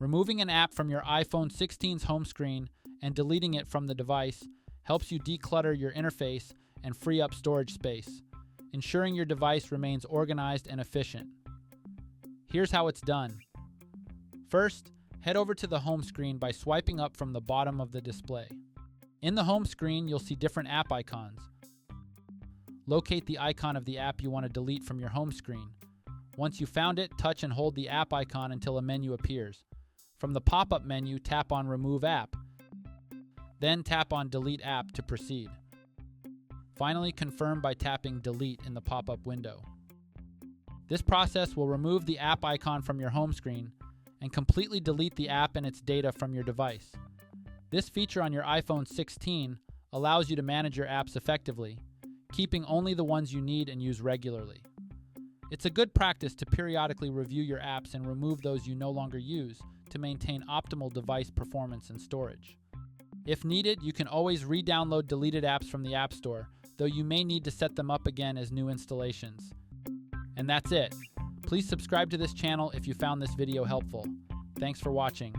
Removing an app from your iPhone 16's home screen and deleting it from the device helps you declutter your interface and free up storage space, ensuring your device remains organized and efficient. Here's how it's done. First, head over to the home screen by swiping up from the bottom of the display. In the home screen, you'll see different app icons. Locate the icon of the app you want to delete from your home screen. Once you found it, touch and hold the app icon until a menu appears. From the pop-up menu, tap on Remove App. Then tap on Delete App to proceed. Finally, confirm by tapping Delete in the pop-up window. This process will remove the app icon from your home screen and completely delete the app and its data from your device. This feature on your iPhone 16 allows you to manage your apps effectively, keeping only the ones you need and use regularly. It's a good practice to periodically review your apps and remove those you no longer use to maintain optimal device performance and storage. If needed, you can always re-download deleted apps from the App Store, though you may need to set them up again as new installations. And that's it. Please subscribe to this channel if you found this video helpful. Thanks for watching.